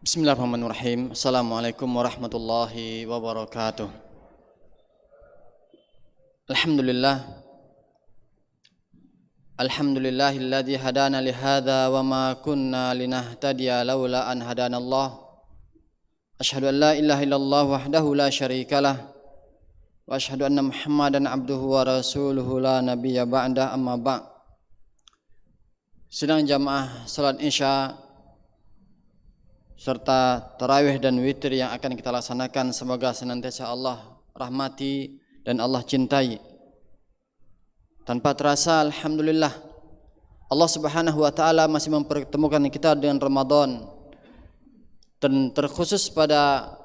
Bismillahirrahmanirrahim. Assalamualaikum warahmatullahi wabarakatuh. Alhamdulillah. Alhamdulillahilladzi hadana li hadza wa ma kunna linahtadiya laula an hadanallah. Asyhadu an la ilaha illallah wahdahu la syarikalah wa asyhadu anna Muhammadan abduhu wa rasuluhu la nabiyya ba'da, amma ba'. Sidang jamaah salat Isya serta tarawih dan witir yang akan kita laksanakan, semoga senantiasa Allah rahmati dan Allah cintai. Tanpa terasa, alhamdulillah, Allah Subhanahu wa taala masih mempertemukan kita dengan Ramadan, dan terkhusus pada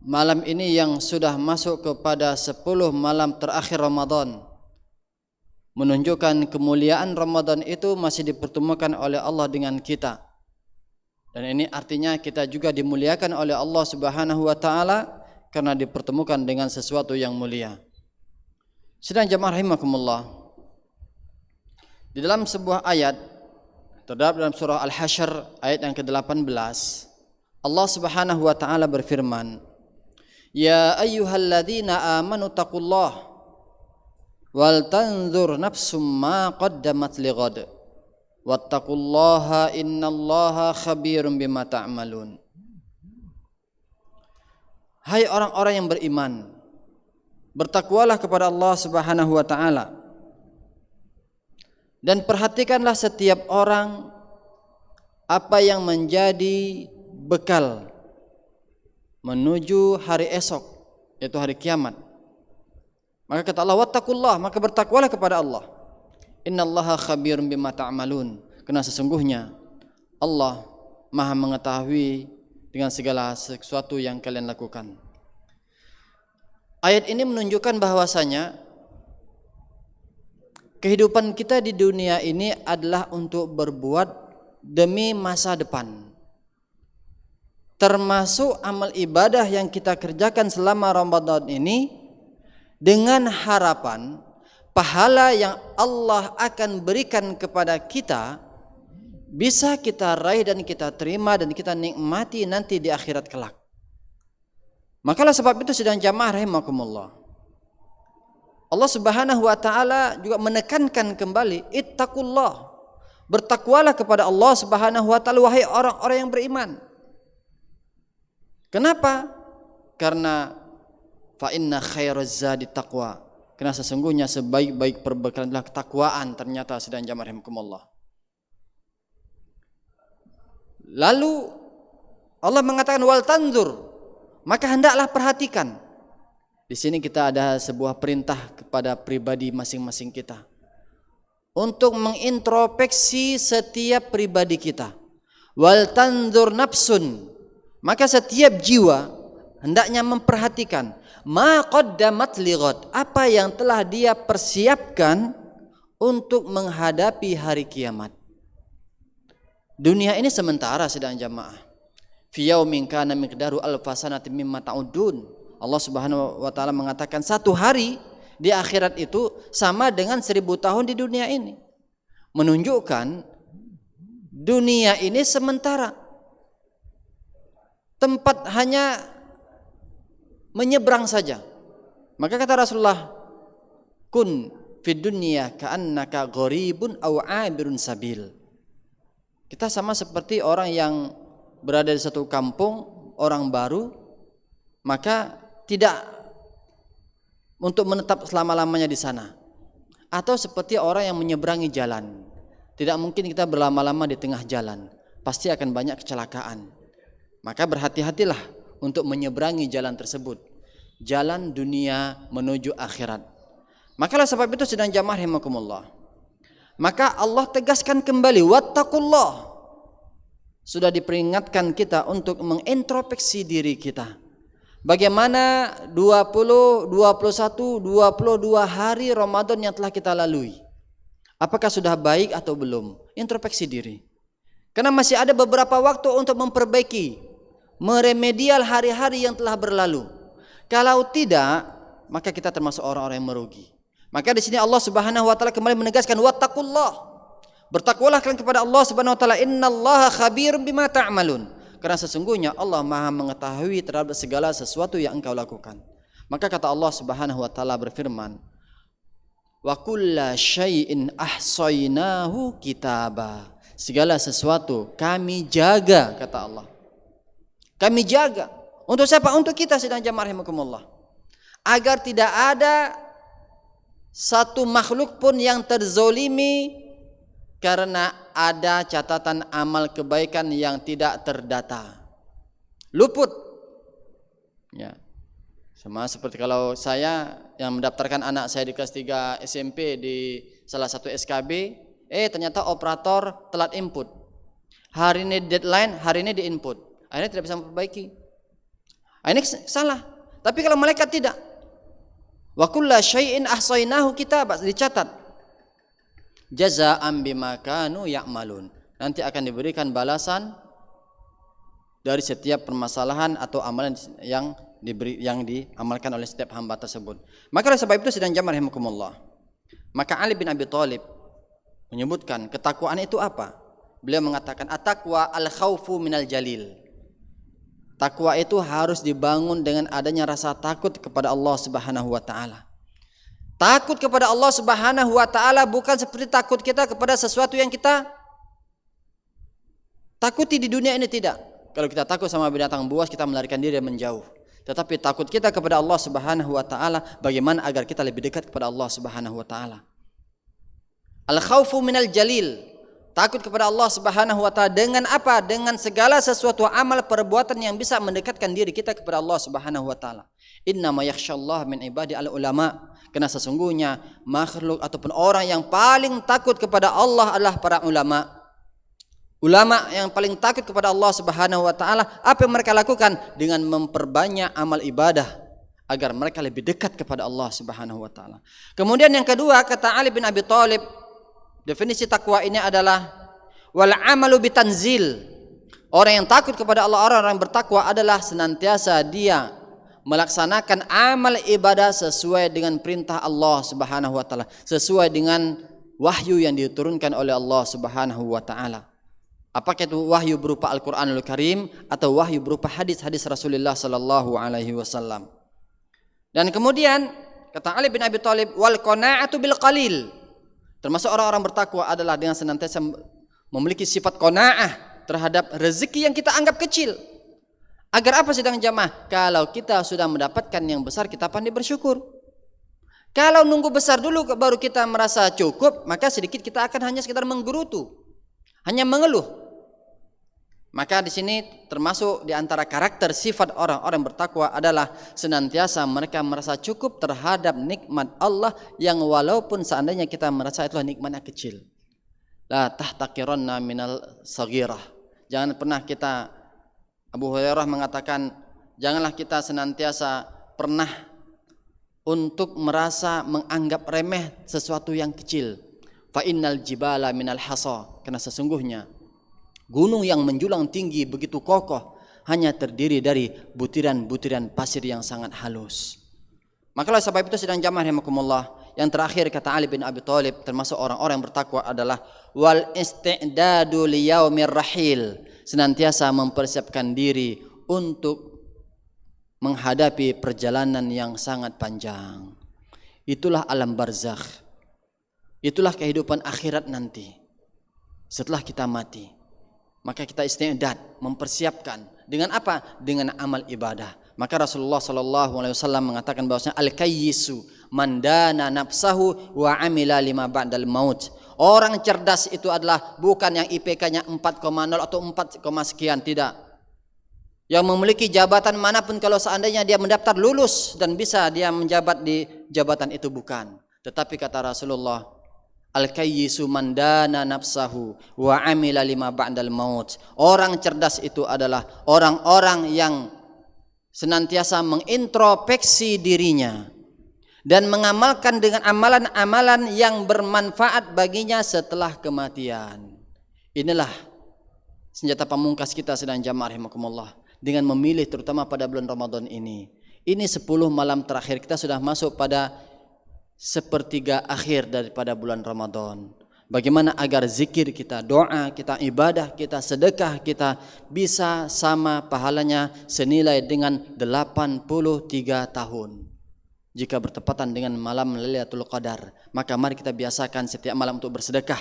malam ini yang sudah masuk kepada 10 malam terakhir Ramadan, menunjukkan kemuliaan Ramadan itu masih dipertemukan oleh Allah dengan kita. Dan ini artinya kita juga dimuliakan oleh Allah Subhanahu wa taala karena dipertemukan dengan sesuatu yang mulia. Sedang jamaah rahimakumullah, di dalam sebuah ayat terdapat dalam surah Al-Hasyr ayat yang ke-18, Allah Subhanahu wa taala berfirman, "Ya ayyuhalladzina amanu taqullah wal tanzur nafsum ma qaddamat lighad wattaqullaha innallaha khabirum bima ta'malun." Hai orang-orang yang beriman, bertakwalah kepada Allah Subhanahu wa taala dan perhatikanlah setiap orang apa yang menjadi bekal menuju hari esok, yaitu hari kiamat. Maka kata Allah, wattaqullah, maka bertakwalah kepada Allah. Innallaha khabirum bima ta'malun, karena sesungguhnya Allah Maha mengetahui dengan segala sesuatu yang kalian lakukan. Ayat ini menunjukkan bahwasanya kehidupan kita di dunia ini adalah untuk berbuat demi masa depan. Termasuk amal ibadah yang kita kerjakan selama Ramadan ini dengan harapan pahala yang Allah akan berikan kepada kita bisa kita raih dan kita terima dan kita nikmati nanti di akhirat kelak. Makalah sebab itu sedang jamaah rahimakumullah, Allah Subhanahu wa taala juga menekankan kembali ittaqullah, bertakwalah kepada Allah Subhanahu wa taala wahai orang-orang yang beriman. Kenapa? Karena fa inna khairaz zadi taqwa, karena sesungguhnya sebaik-baik perbekalan adalah ketakwaan. Ternyata sedang jamaah rahimakumullah. Lalu Allah mengatakan wal tanzur, maka hendaklah perhatikan. Di sini kita ada sebuah perintah kepada pribadi masing-masing kita untuk mengintrospeksi setiap pribadi kita. Wal tanzur nafsun, maka setiap jiwa hendaknya memperhatikan ma qaddamat lighad, apa yang telah dia persiapkan untuk menghadapi hari kiamat. Dunia ini sementara sedang jamaah. Fi yaumin kana miqdaru alfa sanatin mimma ta'udun. Allah Subhanahu wa taala mengatakan satu hari di akhirat itu sama dengan 1000 tahun di dunia ini. Menunjukkan dunia ini sementara. Tempat hanya menyeberang saja. Maka kata Rasulullah, kun fid dunya ka'annaka gharibun aw 'abirun sabil. Kita sama seperti orang yang berada di satu kampung, orang baru, maka tidak untuk menetap selama-lamanya di sana. Atau seperti orang yang menyeberangi jalan. Tidak mungkin kita berlama-lama di tengah jalan, pasti akan banyak kecelakaan. Maka berhati-hatilah untuk menyeberangi jalan tersebut, jalan dunia menuju akhirat. Makalah sebab itu sedang jamaah rahimakumullah, maka Allah tegaskan kembali wattaqullah. Sudah diperingatkan kita untuk mengintrospeksi diri kita. Bagaimana 20, 21, 22 hari Ramadan yang telah kita lalui. Apakah sudah baik atau belum? Introspeksi diri. Karena masih ada beberapa waktu untuk memperbaiki, meremedial hari-hari yang telah berlalu. Kalau tidak, maka kita termasuk orang-orang yang merugi. Maka di sini Allah Subhanahu wa taala kembali menegaskan wattaqullah. Bertakwalah kalian kepada Allah Subhanahu wa taala, innallaha khabirum bima ta'malun. karena sesungguhnya Allah Maha mengetahui terhadap segala sesuatu yang engkau lakukan. Maka kata Allah Subhanahu wa taala berfirman, wa kulla syai'in ahsaynahu kitaba. Segala sesuatu kami jaga, kata Allah. Kami jaga. Untuk siapa? Untuk kita sedang jamaah rahimakumullah. Agar tidak ada satu makhluk pun yang terzolimi karena ada catatan amal kebaikan yang tidak terdata. Luput. Ya. Sama seperti kalau saya yang mendaftarkan anak saya di kelas 3 SMP di salah satu SKB, ternyata operator telat input. Hari ini deadline, hari ini di input. Akhirnya tidak bisa memperbaiki. Ini salah. Tapi kalau malaikat tidak. Wa kulla syai'in ahsaynahu kitabah, dicatat. Jazaa'an bima kanu ya'malun. Nanti akan diberikan balasan dari setiap permasalahan atau amalan yang diamalkan oleh setiap hamba tersebut. Maka oleh sebab itu sedang jamaah rahimakumullah. Maka Ali bin Abi Thalib menyebutkan ketakwaan itu apa? Beliau mengatakan at-taqwa al-khaufu minal jalil. Takwa itu harus dibangun dengan adanya rasa takut kepada Allah Subhanahu wa taala. Takut kepada Allah Subhanahu wa taala bukan seperti takut kita kepada sesuatu yang kita takuti di dunia ini, tidak. Kalau kita takut sama binatang buas, kita melarikan diri dan menjauh. Tetapi takut kita kepada Allah Subhanahu wa taala, bagaimana agar kita lebih dekat kepada Allah Subhanahu wa taala. Al-khaufu minal jalil. Takut kepada Allah Subhanahu wa taala dengan apa? Dengan segala sesuatu amal perbuatan yang bisa mendekatkan diri kita kepada Allah Subhanahu wa taala. Innama yakhsyallaha min ibadi al-ulama. Karena sesungguhnya makhluk ataupun orang yang paling takut kepada Allah adalah para ulama. Ulama yang paling takut kepada Allah Subhanahu wa taala, apa yang mereka lakukan? Dengan memperbanyak amal ibadah agar mereka lebih dekat kepada Allah Subhanahu wa taala. Kemudian yang kedua, kata Ali bin Abi Thalib, definisi takwa ini adalah wal amalu bitanzil. Orang yang takut kepada Allah, orang-orang bertakwa adalah senantiasa dia melaksanakan amal ibadah sesuai dengan perintah Allah Subhanahu wa taala, sesuai dengan wahyu yang diturunkan oleh Allah Subhanahu wa taala. Apakah itu wahyu berupa Al-Qur'anul Karim atau wahyu berupa hadis-hadis Rasulullah sallallahu alaihi wasallam. Dan kemudian kata Ali bin Abi Thalib, wal qanaa'atu bil qalil. Termasuk orang-orang bertakwa adalah dengan senantiasa memiliki sifat qanaah terhadap rezeki yang kita anggap kecil. Agar apa sedang jamaah? Kalau kita sudah mendapatkan yang besar, kita pandai bersyukur. Kalau nunggu besar dulu baru kita merasa cukup, maka sedikit kita akan hanya sekedar menggerutu, hanya mengeluh. Maka di sini termasuk di antara karakter sifat orang-orang bertakwa adalah senantiasa mereka merasa cukup terhadap nikmat Allah yang walaupun seandainya kita merasa itulah nikmatnya kecil. La tahtaqiranna minal saghirah. Jangan pernah kita, Abu Hurairah mengatakan, janganlah kita senantiasa pernah untuk merasa menganggap remeh sesuatu yang kecil. Fa innal jibala minal hasa. Karena sesungguhnya gunung yang menjulang tinggi begitu kokoh hanya terdiri dari butiran-butiran pasir yang sangat halus. Maka oleh sebab itu sedang jamaah rahimakumullah, yang terakhir kata Ali bin Abi Thalib termasuk orang-orang yang bertakwa adalah wal isti'dadu liyaumir rahil. Senantiasa mempersiapkan diri untuk menghadapi perjalanan yang sangat panjang. Itulah alam barzakh. Itulah kehidupan akhirat nanti. Setelah kita mati, maka kita isti'dad, mempersiapkan dengan apa? Dengan amal ibadah. Maka Rasulullah sallallahu alaihi wasallam mengatakan bahwasanya al-kayyisu man dana nafsahu wa amila lima ba'dal maut. Orang cerdas itu adalah bukan yang IPK-nya 4,0 atau 4, sekian, tidak. Yang memiliki jabatan manapun kalau seandainya dia mendaftar lulus dan bisa dia menjabat di jabatan itu, bukan. Tetapi kata Rasulullah, al-kayyisu man dana nafsahu wa amila lima ba'dal maut. Orang cerdas itu adalah orang-orang yang senantiasa mengintrospeksi dirinya dan mengamalkan dengan amalan-amalan yang bermanfaat baginya setelah kematian. Inilah senjata pamungkas kita sedang jamaah rahimakumullah dengan memilih terutama pada bulan Ramadan ini. Ini 10 malam terakhir, kita sudah masuk pada sepertiga akhir daripada bulan Ramadan. Bagaimana agar zikir kita, doa kita, ibadah kita, sedekah kita bisa sama pahalanya senilai dengan 83 tahun. Jika bertepatan dengan malam Lailatul Qadar, maka mari kita biasakan setiap malam untuk bersedekah.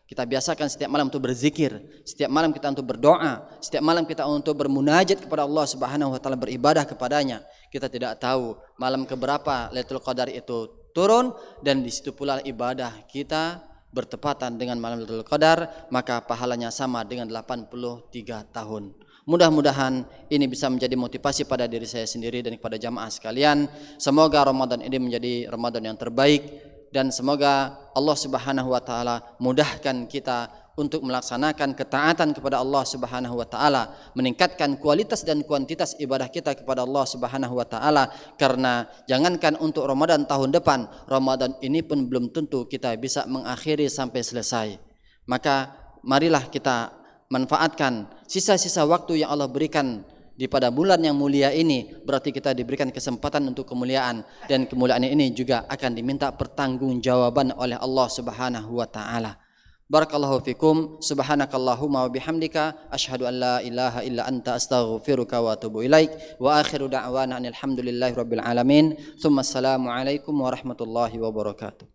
Kita biasakan setiap malam untuk berzikir, setiap malam kita untuk berdoa, setiap malam kita untuk bermunajat kepada Allah Subhanahu wa taala, beribadah kepadanya. Kita tidak tahu malam keberapa Lailatul Qadar itu turun, dan di situ pula ibadah kita bertepatan dengan malam Lailatul Qadar, maka pahalanya sama dengan 83 tahun. Mudah-mudahan ini bisa menjadi motivasi pada diri saya sendiri dan kepada jamaah sekalian. Semoga Ramadan ini menjadi Ramadan yang terbaik, dan semoga Allah Subhanahu wa taala mudahkan kita untuk melaksanakan ketaatan kepada Allah Subhanahu wa taala, meningkatkan kualitas dan kuantitas ibadah kita kepada Allah Subhanahu wa taala, karena jangankan untuk Ramadan tahun depan, Ramadan ini pun belum tentu kita bisa mengakhiri sampai selesai. Maka marilah kita manfaatkan sisa-sisa waktu yang Allah berikan di pada bulan yang mulia ini. Berarti kita diberikan kesempatan untuk kemuliaan, dan kemuliaan ini juga akan diminta pertanggungjawaban oleh Allah Subhanahu wa taala. Barakallahu fikum, subhanakallahumma wa bihamdika, asyhadu an la ilaha illa anta, astaghfiruka wa atubu ilaik, wa akhiru da'wana alhamdulillahi rabbil alamin, thumma assalamu alaikum warahmatullahi wabarakatuh.